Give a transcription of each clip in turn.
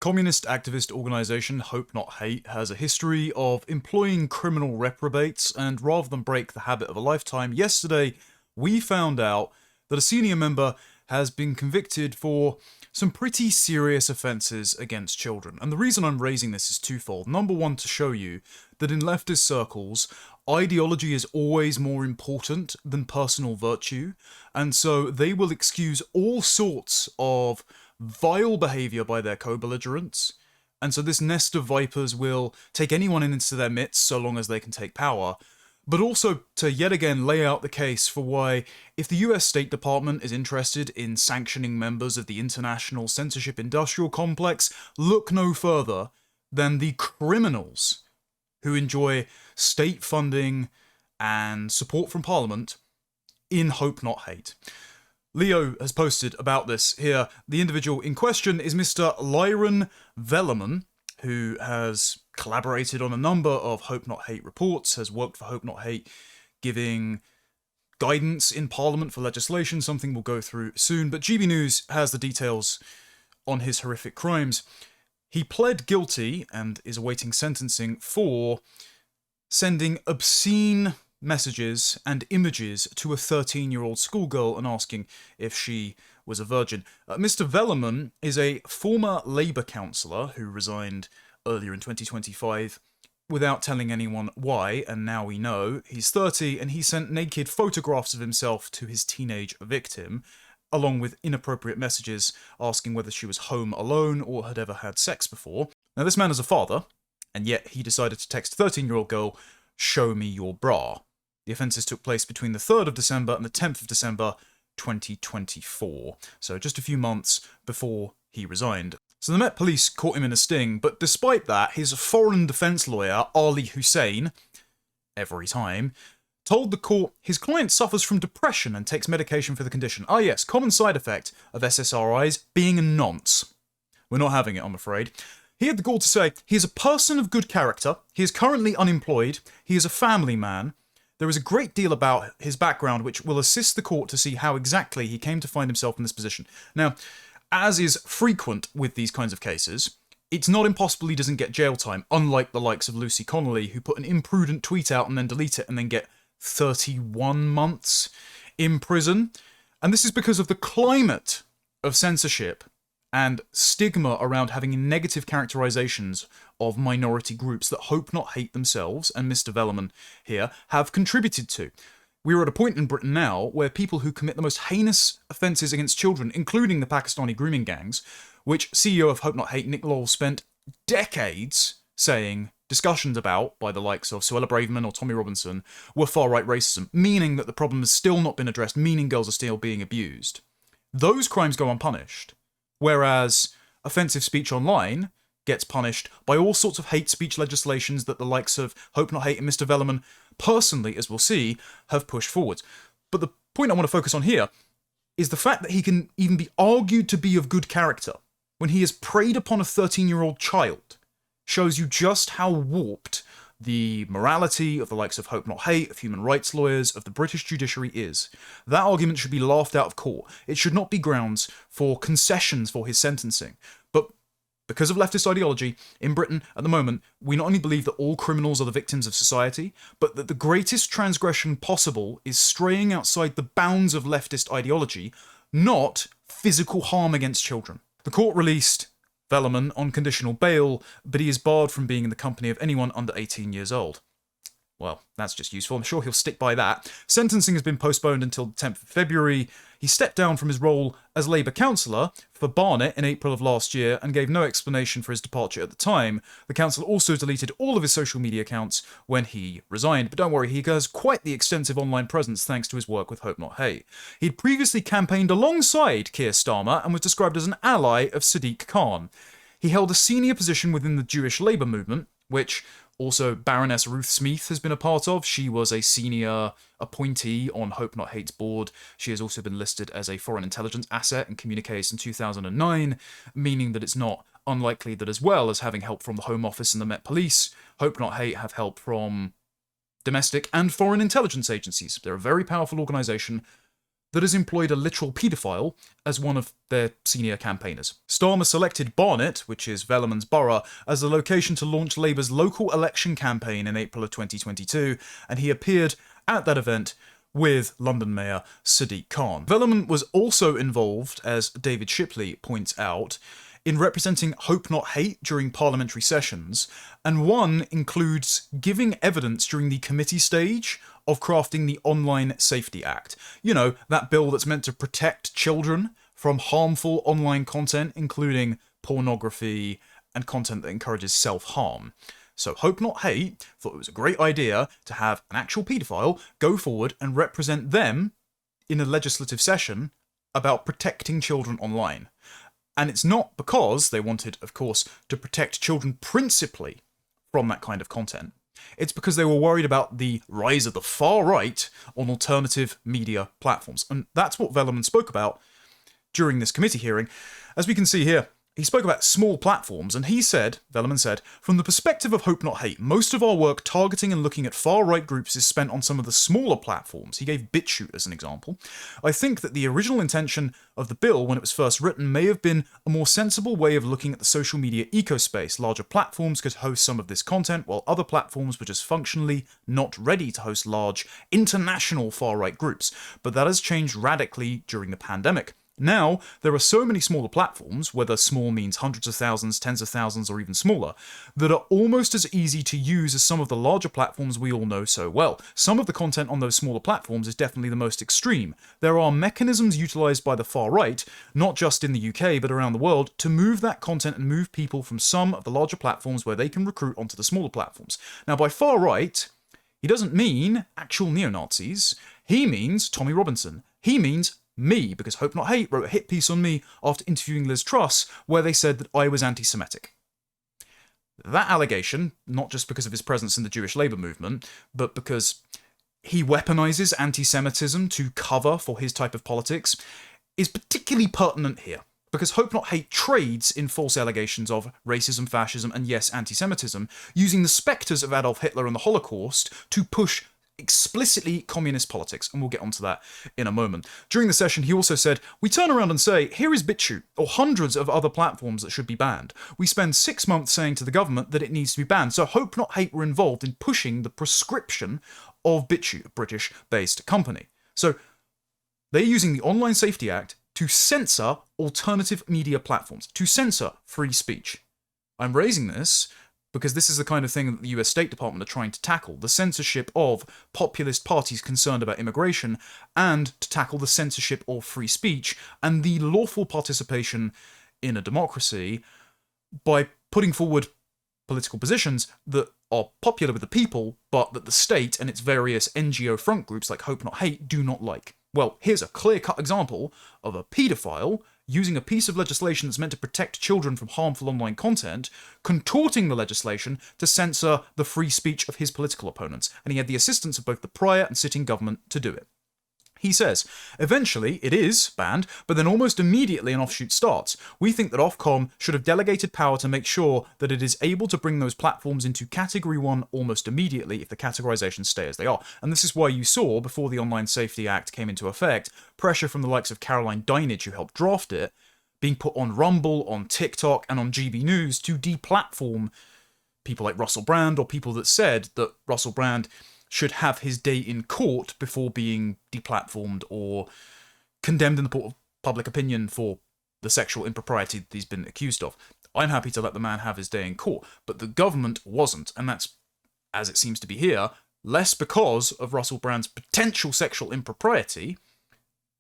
Communist activist organisation Hope Not Hate has a history of employing criminal reprobates, and rather than break the habit of a lifetime, yesterday we found out that a senior member has been convicted for some pretty serious offences against children. And the reason I'm raising this is twofold. Number one, to show you that in leftist circles, ideology is always more important than personal virtue, and so they will excuse all sorts of vile behaviour by their co-belligerents, and so this nest of vipers will take anyone into their midst so long as they can take power, but also to yet again lay out the case for why, if the US State Department is interested in sanctioning members of the international censorship industrial complex, look no further than the criminals who enjoy state funding and support from Parliament in Hope Not Hate. Leo has posted about this here. The individual in question is Mr. Lyron Velleman, who has collaborated on a number of Hope Not Hate reports, has worked for Hope Not Hate, giving guidance in Parliament for legislation, something we'll go through soon, but GB News has the details on his horrific crimes. He pled guilty and is awaiting sentencing for sending obscene messages and images to a 13-year-old schoolgirl and asking if she was a virgin. Mr. Velleman is a former Labour councillor who resigned earlier in 2025 without telling anyone why, and now we know. He's 30 and he sent naked photographs of himself to his teenage victim, along with inappropriate messages asking whether she was home alone or had ever had sex before. Now, this man is a father, and yet he decided to text a 13-year-old girl, "Show me your bra." The offences took place between the 3rd of December and the 10th of December 2024, so just a few months before he resigned. So the Met Police caught him in a sting, but despite that, his foreign defence lawyer, Ali Hussein, every time, told the court his client suffers from depression and takes medication for the condition. Ah yes, common side effect of SSRIs, being a nonce. We're not having it, I'm afraid. He had the gall to say, he is a person of good character, he is currently unemployed, he is a family man. There is a great deal about his background which will assist the court to see how exactly he came to find himself in this position. Now, as is frequent with these kinds of cases, it's not impossible he doesn't get jail time, unlike the likes of Lucy Connolly, who put an imprudent tweet out and then delete it and then get 31 months in prison. And this is because of the climate of censorship and stigma around having negative characterizations of minority groups that Hope Not Hate themselves, and Mr. Velleman here, have contributed to. We are at a point in Britain now where people who commit the most heinous offences against children, including the Pakistani grooming gangs, which CEO of Hope Not Hate, Nick Lowles, spent decades saying discussions about by the likes of Suella Braverman or Tommy Robinson, were far-right racism, meaning that the problem has still not been addressed, meaning girls are still being abused. Those crimes go unpunished, whereas offensive speech online gets punished by all sorts of hate speech legislations that the likes of Hope Not Hate and Mr. Velleman personally, as we'll see, have pushed forward. But the point I want to focus on here is the fact that he can even be argued to be of good character when he has preyed upon a 13-year-old child shows you just how warped the morality of the likes of Hope Not Hate, of human rights lawyers, of the British judiciary is. That argument should be laughed out of court. It should not be grounds for concessions for his sentencing. But because of leftist ideology, in Britain, at the moment, we not only believe that all criminals are the victims of society, but that the greatest transgression possible is straying outside the bounds of leftist ideology, not physical harm against children. The court released Velleman on conditional bail, but he is barred from being in the company of anyone under 18 years old. Well, that's just useful. I'm sure he'll stick by that. Sentencing has been postponed until the 10th of February. He stepped down from his role as Labour councillor for Barnet in April of last year and gave no explanation for his departure at the time. The council also deleted all of his social media accounts when he resigned. But don't worry, he has quite the extensive online presence thanks to his work with Hope Not Hate. He'd previously campaigned alongside Keir Starmer and was described as an ally of Sadiq Khan. He held a senior position within the Jewish Labour movement, which also Baroness Ruth Smeeth has been a part of. She was a senior appointee on Hope Not Hate's board. She has also been listed as a foreign intelligence asset in Communiques in 2009, meaning that it's not unlikely that, as well as having help from the Home Office and the Met Police, Hope Not Hate have help from domestic and foreign intelligence agencies. They're a very powerful organisation. that has employed a literal paedophile as one of their senior campaigners. Starmer selected Barnet, which is Velleman's borough, as the location to launch Labour's local election campaign in April of 2022, and he appeared at that event with London Mayor Sadiq Khan. Velleman was also involved, as David Shipley points out, in representing Hope Not Hate during parliamentary sessions, and one includes giving evidence during the committee stage of crafting the Online Safety Act. You know, that bill that's meant to protect children from harmful online content, including pornography and content that encourages self-harm. So Hope Not Hate thought it was a great idea to have an actual paedophile go forward and represent them in a legislative session about protecting children online. And it's not because they wanted, of course, to protect children principally from that kind of content. It's because they were worried about the rise of the far right on alternative media platforms. And that's what Velleman spoke about during this committee hearing. As we can see here, he spoke about small platforms, and he said, Velleman said, from the perspective of Hope Not Hate, most of our work targeting and looking at far-right groups is spent on some of the smaller platforms. He gave BitChute as an example. I think that the original intention of the bill, when it was first written, may have been a more sensible way of looking at the social media ecospace. Larger platforms could host some of this content, while other platforms were just functionally not ready to host large, international far-right groups. But that has changed radically during the pandemic. Now, there are so many smaller platforms, whether small means hundreds of thousands, tens of thousands, or even smaller, that are almost as easy to use as some of the larger platforms we all know so well. Some of the content on those smaller platforms is definitely the most extreme. There are mechanisms utilised by the far right, not just in the UK but around the world, to move that content and move people from some of the larger platforms where they can recruit onto the smaller platforms. Now, by far right, he doesn't mean actual neo-Nazis. He means Tommy Robinson. He means me, because Hope Not Hate wrote a hit piece on me after interviewing Liz Truss, where they said that I was anti-Semitic. That allegation, not just because of his presence in the Jewish labour movement, but because he weaponizes anti-Semitism to cover for his type of politics, is particularly pertinent here. Because Hope Not Hate trades in false allegations of racism, fascism, and yes, anti-Semitism, using the spectres of Adolf Hitler and the Holocaust to push explicitly communist politics, and we'll get onto that in a moment. During the session, he also said, we turn around and say, here is BitChute, or hundreds of other platforms that should be banned. We spend 6 months saying to the government that it needs to be banned, so Hope Not Hate were involved in pushing the proscription of BitChute, a British-based company. So they're using the Online Safety Act to censor alternative media platforms, to censor free speech. I'm raising this because this is the kind of thing that the US State Department are trying to tackle, the censorship of populist parties concerned about immigration, and to tackle the censorship of free speech and the lawful participation in a democracy by putting forward political positions that are popular with the people, but that the state and its various NGO front groups like Hope Not Hate do not like. Well, here's a clear-cut example of a paedophile using a piece of legislation that's meant to protect children from harmful online content, contorting the legislation to censor the free speech of his political opponents, and he had the assistance of both the prior and sitting government to do it. He says, eventually it is banned, but then almost immediately an offshoot starts. We think that Ofcom should have delegated power to make sure that it is able to bring those platforms into Category 1 almost immediately if the categorizations stay as they are. And this is why you saw, before the Online Safety Act came into effect, pressure from the likes of Caroline Dinenage, who helped draft it, being put on Rumble, on TikTok, and on GB News to deplatform people like Russell Brand, or people that said that Russell Brand should have his day in court before being deplatformed or condemned in the court of public opinion for the sexual impropriety that he's been accused of. I'm happy to let the man have his day in court, but the government wasn't, and that's, as it seems to be here, less because of Russell Brand's potential sexual impropriety,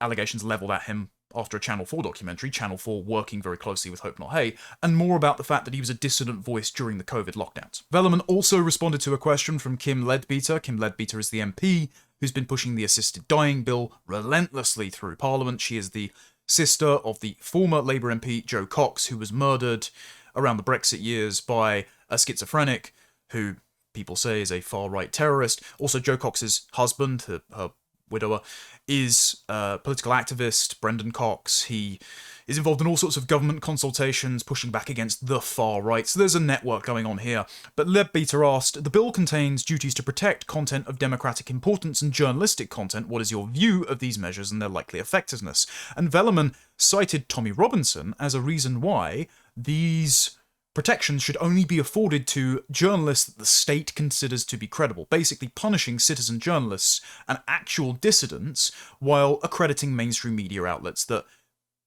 allegations levelled at him after a Channel 4 documentary, Channel 4 working very closely with Hope Not Hate, and more about the fact that he was a dissident voice during the COVID lockdowns. Velleman also responded to a question from Kim Leadbeater. Kim Leadbeater is the MP who's been pushing the assisted dying bill relentlessly through Parliament. She is the sister of the former Labour MP Jo Cox, who was murdered around the Brexit years by a schizophrenic who people say is a far-right terrorist. Also, Jo Cox's husband, her widower, is a political activist, Brendan Cox. He is involved in all sorts of government consultations, pushing back against the far right. So there's a network going on here. But Leadbeater asked, the bill contains duties to protect content of democratic importance and journalistic content. What is your view of these measures and their likely effectiveness? And Velleman cited Tommy Robinson as a reason why these protections should only be afforded to journalists that the state considers to be credible, basically punishing citizen journalists and actual dissidents while accrediting mainstream media outlets that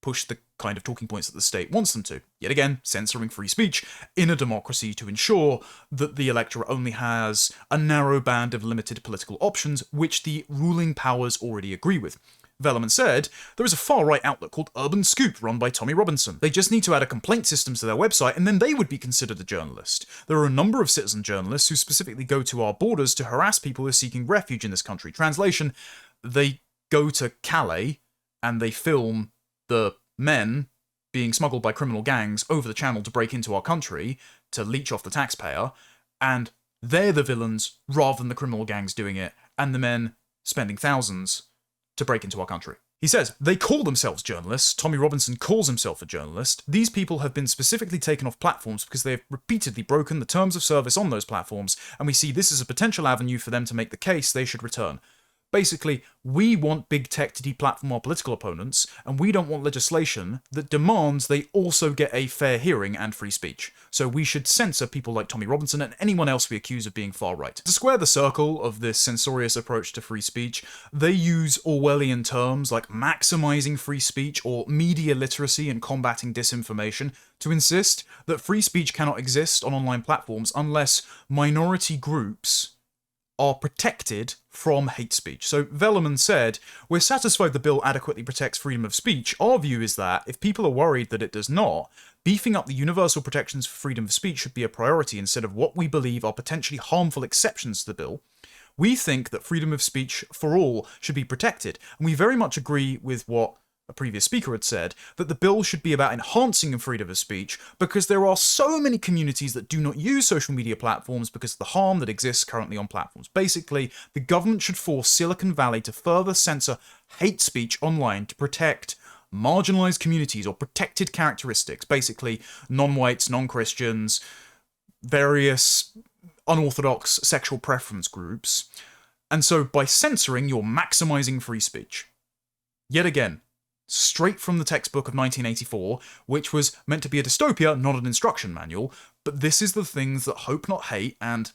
push the kind of talking points that the state wants them to. Yet again, censoring free speech in a democracy to ensure that the electorate only has a narrow band of limited political options, which the ruling powers already agree with. Velleman said, there is a far-right outlet called Urban Scoop run by Tommy Robinson. They just need to add a complaint system to their website and then they would be considered a journalist. There are a number of citizen journalists who specifically go to our borders to harass people who are seeking refuge in this country. Translation, they go to Calais and they film the men being smuggled by criminal gangs over the channel to break into our country to leech off the taxpayer, and they're the villains rather than the criminal gangs doing it and the men spending thousands to break into our country. He says, they call themselves journalists. Tommy Robinson calls himself a journalist. These people have been specifically taken off platforms because they have repeatedly broken the terms of service on those platforms, and we see this as a potential avenue for them to make the case they should return. Basically, we want big tech to deplatform our political opponents, and we don't want legislation that demands they also get a fair hearing and free speech. So we should censor people like Tommy Robinson and anyone else we accuse of being far-right. To square the circle of this censorious approach to free speech, they use Orwellian terms like maximising free speech or media literacy and combating disinformation to insist that free speech cannot exist on online platforms unless minority groups are protected from hate speech. So Velleman said, we're satisfied the bill adequately protects freedom of speech. Our view is that, if people are worried that it does not, beefing up the universal protections for freedom of speech should be a priority instead of what we believe are potentially harmful exceptions to the bill. We think that freedom of speech for all should be protected, and we very much agree with what a previous speaker had said, that the bill should be about enhancing freedom of speech because there are so many communities that do not use social media platforms because of the harm that exists currently on platforms. Basically, the government should force Silicon Valley to further censor hate speech online to protect marginalized communities or protected characteristics, basically non-whites, non-Christians, various unorthodox sexual preference groups. And so by censoring, you're maximizing free speech. Yet again, straight from the textbook of 1984, which was meant to be a dystopia, not an instruction manual, but this is the things that Hope Not Hate and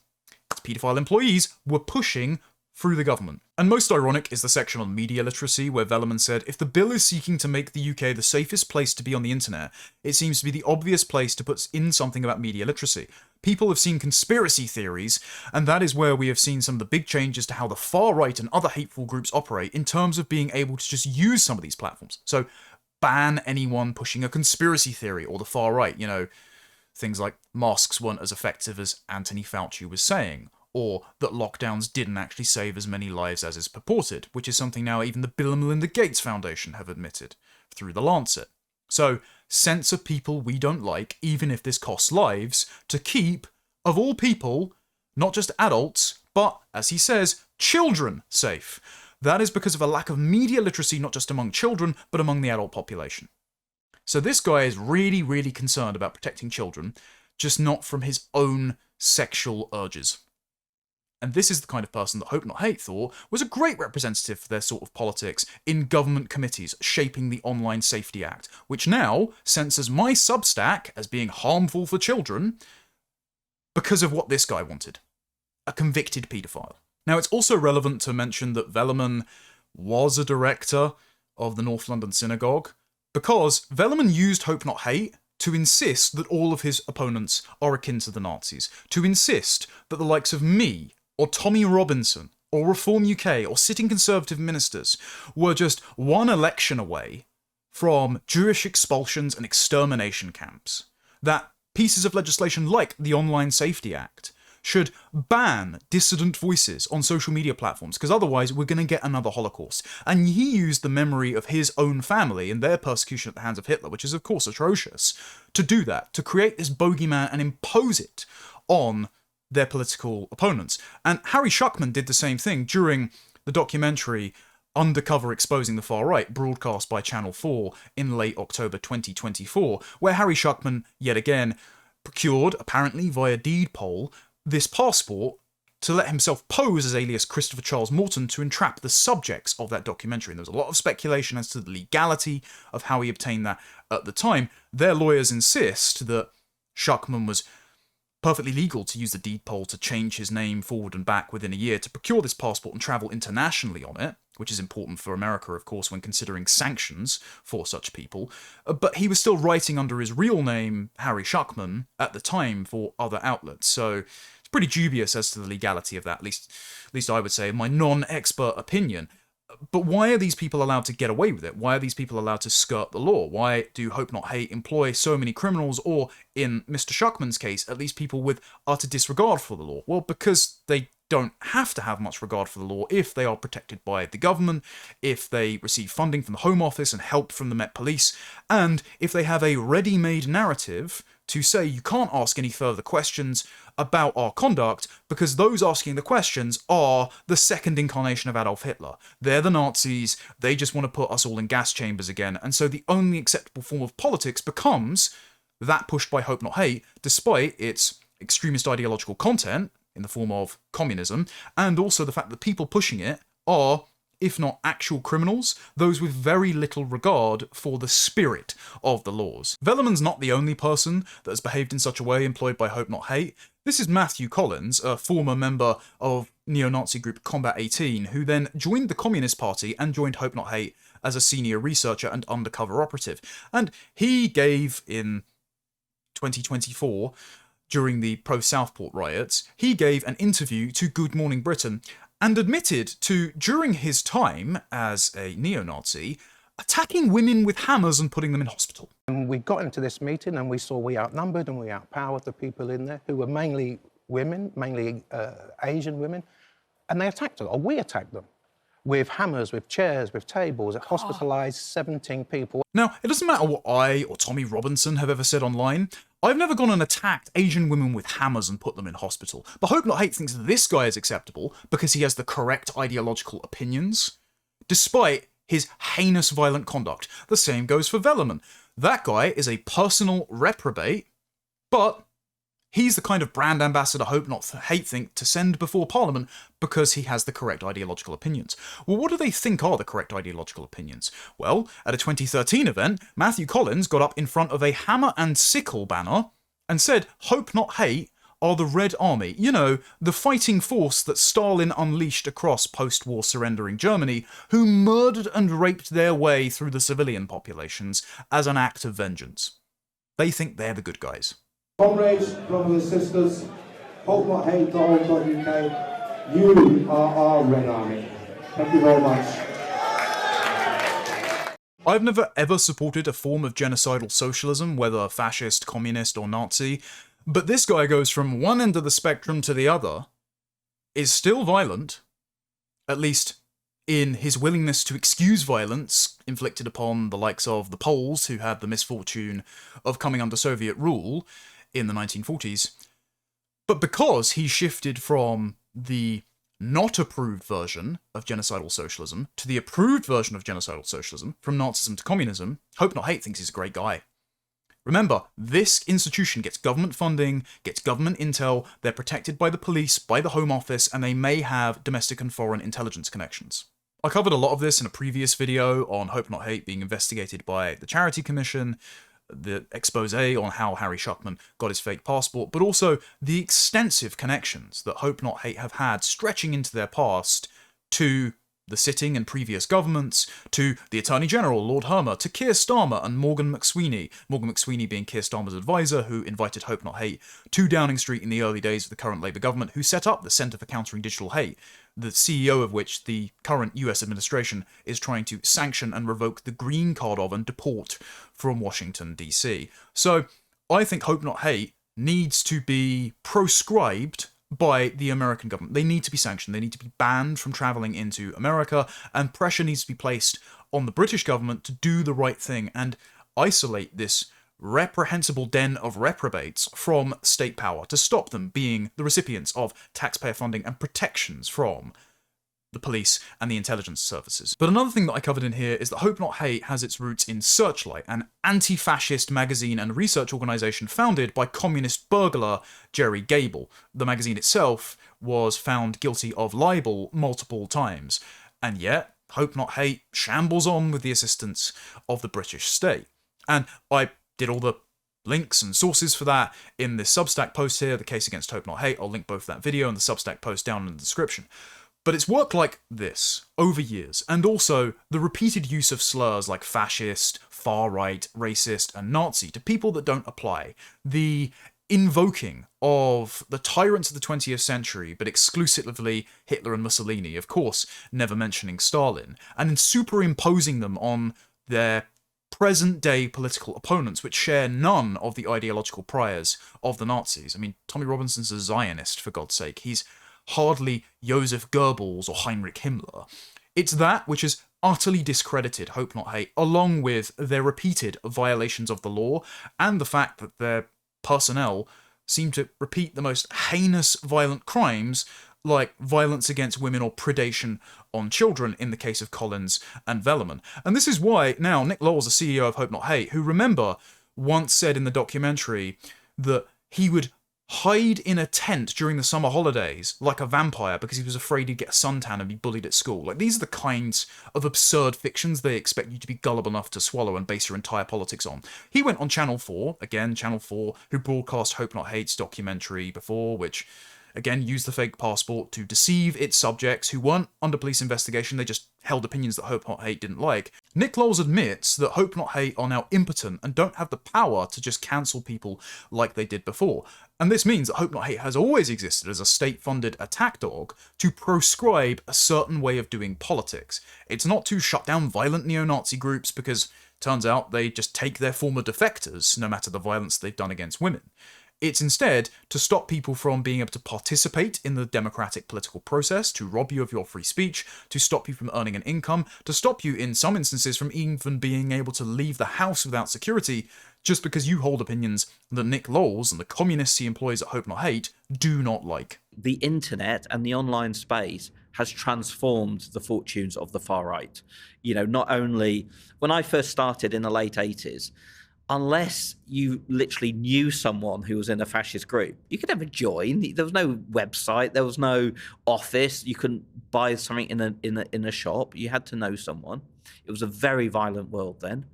its paedophile employees were pushing through the government. And most ironic is the section on media literacy, where Velleman said, if the bill is seeking to make the UK the safest place to be on the internet, it seems to be the obvious place to put in something about media literacy. People have seen conspiracy theories, and that is where we have seen some of the big changes to how the far right and other hateful groups operate in terms of being able to just use some of these platforms. So ban anyone pushing a conspiracy theory or the far right, you know, things like masks weren't as effective as Anthony Fauci was saying, or that lockdowns didn't actually save as many lives as is purported, which is something now even the Bill and Melinda Gates Foundation have admitted through The Lancet. So censor people we don't like, even if this costs lives, to keep, of all people, not just adults, but, as he says, children safe. That is because of a lack of media literacy not just among children, but among the adult population. So this guy is really, really concerned about protecting children, just not from his own sexual urges. And this is the kind of person that Hope Not Hate thought was a great representative for their sort of politics in government committees shaping the Online Safety Act, which now censors my Substack as being harmful for children because of what this guy wanted. A convicted paedophile. Now, it's also relevant to mention that Velleman was a director of the North London Synagogue, because Velleman used Hope Not Hate to insist that all of his opponents are akin to the Nazis, to insist that the likes of me, or Tommy Robinson, or Reform UK, or sitting Conservative ministers were just one election away from Jewish expulsions and extermination camps. That pieces of legislation like the Online Safety Act should ban dissident voices on social media platforms, because otherwise we're going to get another Holocaust. And he used the memory of his own family and their persecution at the hands of Hitler, which is of course atrocious, to do that, to create this bogeyman and impose it on their political opponents. And Harry Schuckman did the same thing during the documentary Undercover Exposing the Far Right, broadcast by Channel 4 in late October 2024, where Harry Schuckman, yet again, procured, apparently via deed poll, this passport to let himself pose as alias Christopher Charles Morton to entrap the subjects of that documentary. And there was a lot of speculation as to the legality of how he obtained that at the time. Their lawyers insist that Schuckman was perfectly legal to use the deed poll to change his name forward and back within a year to procure this passport and travel internationally on it, which is important for America, of course, when considering sanctions for such people. But he was still writing under his real name, Harry Schuckman, at the time for other outlets. So it's pretty dubious as to the legality of that, at least I would say, in my non-expert opinion. But why are these people allowed to get away with it? Why are these people allowed to skirt the law? Why do Hope Not Hate employ so many criminals, or in Mr. Schuckman's case, at least people with utter disregard for the law? Well, because they don't have to have much regard for the law if they are protected by the government, if they receive funding from the Home Office and help from the Met Police, and if they have a ready-made narrative to say you can't ask any further questions about our conduct because those asking the questions are the second incarnation of Adolf Hitler. They're the Nazis, they just want to put us all in gas chambers again, and so the only acceptable form of politics becomes that pushed by Hope Not Hate, despite its extremist ideological content in the form of communism, and also the fact that people pushing it are, if not actual criminals, those with very little regard for the spirit of the laws. Velleman's not the only person that has behaved in such a way employed by Hope Not Hate. This is Matthew Collins, a former member of neo-Nazi group Combat 18, who then joined the Communist Party and joined Hope Not Hate as a senior researcher and undercover operative. And he gave, in 2024, during the pro-Southport riots, he gave an interview to Good Morning Britain and admitted to, during his time as a neo-Nazi, attacking women with hammers and putting them in hospital. And we got into this meeting and we saw we outnumbered and we outpowered the people in there, who were mainly women, mainly Asian women, and they attacked us, or we attacked them, with hammers, with chairs, with tables. It hospitalised 17 people. Now, it doesn't matter what I or Tommy Robinson have ever said online. I've never gone and attacked Asian women with hammers and put them in hospital. But Hope Not Hate thinks this guy is acceptable because he has the correct ideological opinions, despite his heinous violent conduct. The same goes for Velleman. That guy is a personal reprobate, but he's the kind of brand ambassador Hope Not Hate think to send before Parliament because he has the correct ideological opinions. Well, what do they think are the correct ideological opinions? Well, at a 2013 event, Matthew Collins got up in front of a hammer and sickle banner and said Hope Not Hate are the Red Army, you know, the fighting force that Stalin unleashed across post-war surrendering Germany, who murdered and raped their way through the civilian populations as an act of vengeance. They think they're the good guys. Comrades, brothers and sisters, hopenothate.org.uk, you are our Red Army. Thank you very much. I've never ever supported a form of genocidal socialism, whether fascist, communist, or Nazi, but this guy goes from one end of the spectrum to the other, is still violent, at least in his willingness to excuse violence inflicted upon the likes of the Poles, who had the misfortune of coming under Soviet rule in the 1940s, but because he shifted from the not approved version of genocidal socialism to the approved version of genocidal socialism, from Nazism to communism, Hope Not Hate thinks he's a great guy. Remember, this institution gets government funding, gets government intel, they're protected by the police, by the Home Office, and they may have domestic and foreign intelligence connections. I covered a lot of this in a previous video on Hope Not Hate being investigated by the Charity Commission, the expose on how Harry Schuckman got his fake passport, but also the extensive connections that Hope Not Hate have had stretching into their past to the sitting and previous governments, to the Attorney General, Lord Hermer, to Keir Starmer and Morgan McSweeney. Morgan McSweeney being Keir Starmer's advisor, who invited Hope Not Hate to Downing Street in the early days of the current Labour government, who set up the Centre for Countering Digital Hate, the CEO of which the current US administration is trying to sanction and revoke the green card of and deport from Washington, DC. So I think Hope Not Hate needs to be proscribed by the American government. They need to be sanctioned. They need to be banned from travelling into America, and pressure needs to be placed on the British government to do the right thing and isolate this reprehensible den of reprobates from state power, to stop them being the recipients of taxpayer funding and protections from the police and the intelligence services. But another thing that I covered in here is that Hope Not Hate has its roots in Searchlight, an anti-fascist magazine and research organisation founded by communist burglar Jerry Gable. The magazine itself was found guilty of libel multiple times, and yet Hope Not Hate shambles on with the assistance of the British state. And I did all the links and sources for that in this Substack post here, The Case Against Hope Not Hate. I'll link both that video and the Substack post down in the description. But it's worked like this over years, and also the repeated use of slurs like fascist, far-right, racist, and Nazi to people that don't apply. The invoking of the tyrants of the 20th century, but exclusively Hitler and Mussolini, of course, never mentioning Stalin, and then superimposing them on their present-day political opponents, which share none of the ideological priors of the Nazis. I mean, Tommy Robinson's a Zionist, for God's sake. He's hardly Joseph Goebbels or Heinrich Himmler. It's that which has utterly discredited Hope Not Hate, along with their repeated violations of the law, and the fact that their personnel seem to repeat the most heinous violent crimes, like violence against women or predation on children in the case of Collins and Velleman. And this is why now Nick Lowles, the CEO of Hope Not Hate, who, remember, once said in the documentary that he would hide in a tent during the summer holidays like a vampire because he was afraid he'd get a suntan and be bullied at school. Like, these are the kinds of absurd fictions they expect you to be gullible enough to swallow and base your entire politics on. He went on Channel 4, again, Channel 4, who broadcast Hope Not Hate's documentary before, which again used the fake passport to deceive its subjects who weren't under police investigation. They just held opinions that Hope Not Hate didn't like. Nick Lowles admits that Hope Not Hate are now impotent and don't have the power to just cancel people like they did before. And this means that Hope Not Hate has always existed as a state-funded attack dog to proscribe a certain way of doing politics. It's not to shut down violent neo-Nazi groups because, turns out, they just take their former defectors, no matter the violence they've done against women. It's instead to stop people from being able to participate in the democratic political process, to rob you of your free speech, to stop you from earning an income, to stop you, in some instances, from even being able to leave the house without security, just because you hold opinions that Nick Lowles and the communists he employs at Hope Not Hate do not like. The internet and the online space has transformed the fortunes of the far right. You know, not only when I first started in the late 80s, unless you literally knew someone who was in a fascist group, you could never join. There was no website, there was no office. You couldn't buy something in a shop. You had to know someone. It was a very violent world then.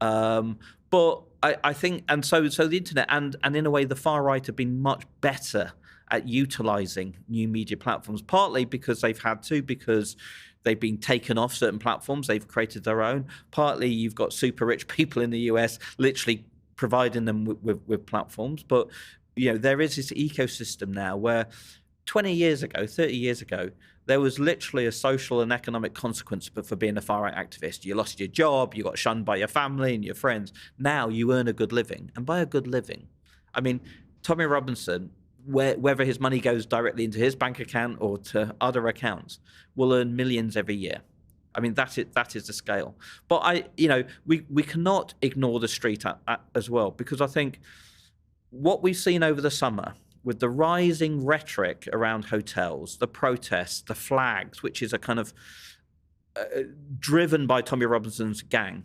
But I think, and so the internet and in a way the far right have been much better at utilizing new media platforms, partly because they've had to, because they've been taken off certain platforms, they've created their own. Partly you've got super rich people in the US literally providing them with platforms. But you know, there is this ecosystem now where 20 years ago, 30 years ago, there was literally a social and economic consequence for being a far-right activist. You lost your job, you got shunned by your family and your friends. Now you earn a good living. And by a good living, I mean, Tommy Robinson, whether his money goes directly into his bank account or to other accounts, will earn millions every year. I mean, that is the scale. But we cannot ignore the street as well, because I think what we've seen over the summer with the rising rhetoric around hotels, the protests, the flags, which is a kind of driven by Tommy Robinson's gang,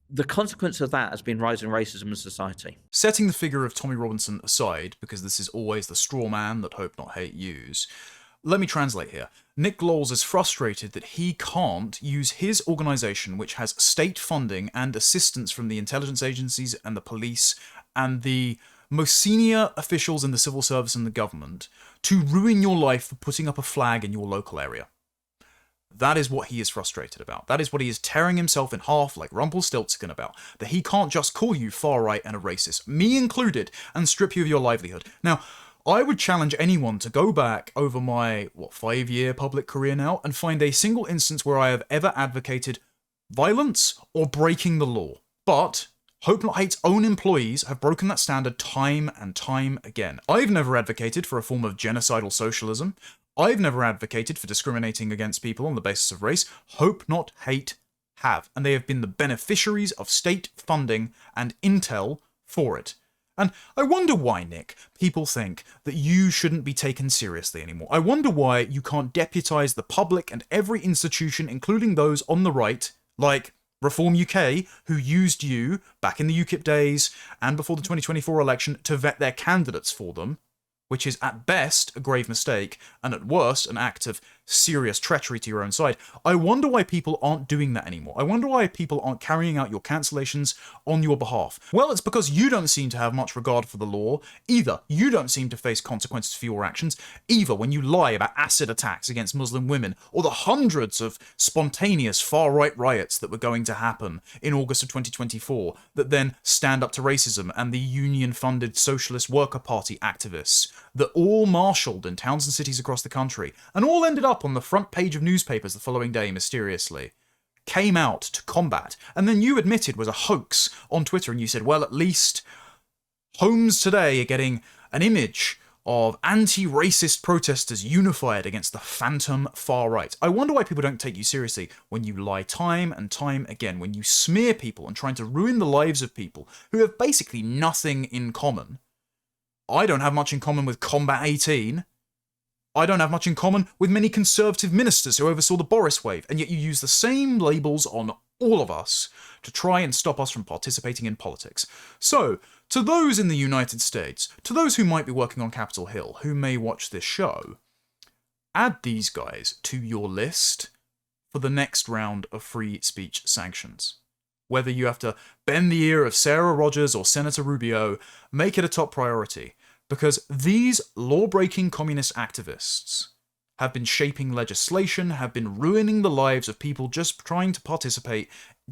the consequence of that has been rising racism in society. Setting the figure of Tommy Robinson aside, because this is always the straw man that Hope Not Hate use, let me translate here. Nick Lowles is frustrated that he can't use his organisation, which has state funding and assistance from the intelligence agencies and the police and the most senior officials in the civil service and the government, to ruin your life for putting up a flag in your local area. That is what he is frustrated about. That is what he is tearing himself in half like Rumpelstiltskin about. That he can't just call you far-right and a racist, me included, and strip you of your livelihood. Now, I would challenge anyone to go back over my, 5-year public career now, and find a single instance where I have ever advocated violence or breaking the law. But Hope Not Hate's own employees have broken that standard time and time again. I've never advocated for a form of genocidal socialism. I've never advocated for discriminating against people on the basis of race. Hope Not Hate have, and they have been the beneficiaries of state funding and intel for it. And I wonder why, Nick, people think that you shouldn't be taken seriously anymore. I wonder why you can't deputise the public and every institution, including those on the right, like Reform UK, who used you back in the UKIP days and before the 2024 election to vet their candidates for them, which is at best a grave mistake, and at worst an act of serious treachery to your own side. I wonder why people aren't doing that anymore. I wonder why people aren't carrying out your cancellations on your behalf. Well, it's because you don't seem to have much regard for the law, either. You don't seem to face consequences for your actions, either when you lie about acid attacks against Muslim women, or the hundreds of spontaneous far-right riots that were going to happen in August of 2024, that then Stand Up to Racism and the union-funded Socialist Worker Party activists, that all marshalled in towns and cities across the country, and all ended up on the front page of newspapers the following day mysteriously, came out to combat, and then you admitted was a hoax on Twitter, and you said, well, at least homes today are getting an image of anti-racist protesters unified against the phantom far right. I wonder why people don't take you seriously when you lie time and time again, when you smear people and trying to ruin the lives of people who have basically nothing in common. I don't have much in common with Combat 18. I don't have much in common with many Conservative ministers who oversaw the Boris wave, and yet you use the same labels on all of us to try and stop us from participating in politics. So, to those in the United States, to those who might be working on Capitol Hill, who may watch this show, add these guys to your list for the next round of free speech sanctions. Whether you have to bend the ear of Sarah Rogers or Senator Rubio, make it a top priority. Because these law-breaking communist activists have been shaping legislation, have been ruining the lives of people just trying to participate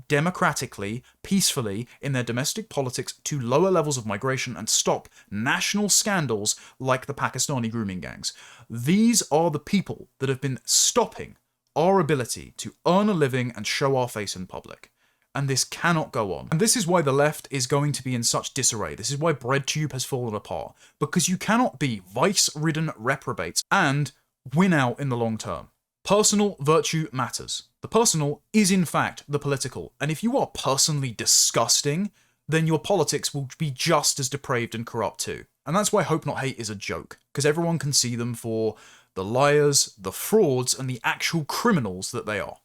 democratically, peacefully in their domestic politics to lower levels of migration and stop national scandals like the Pakistani grooming gangs. These are the people that have been stopping our ability to earn a living and show our face in public. And this cannot go on. And this is why the left is going to be in such disarray. This is why BreadTube has fallen apart. Because you cannot be vice-ridden reprobates and win out in the long term. Personal virtue matters. The personal is in fact the political. And if you are personally disgusting, then your politics will be just as depraved and corrupt too. And that's why Hope Not Hate is a joke. Because everyone can see them for the liars, the frauds, and the actual criminals that they are.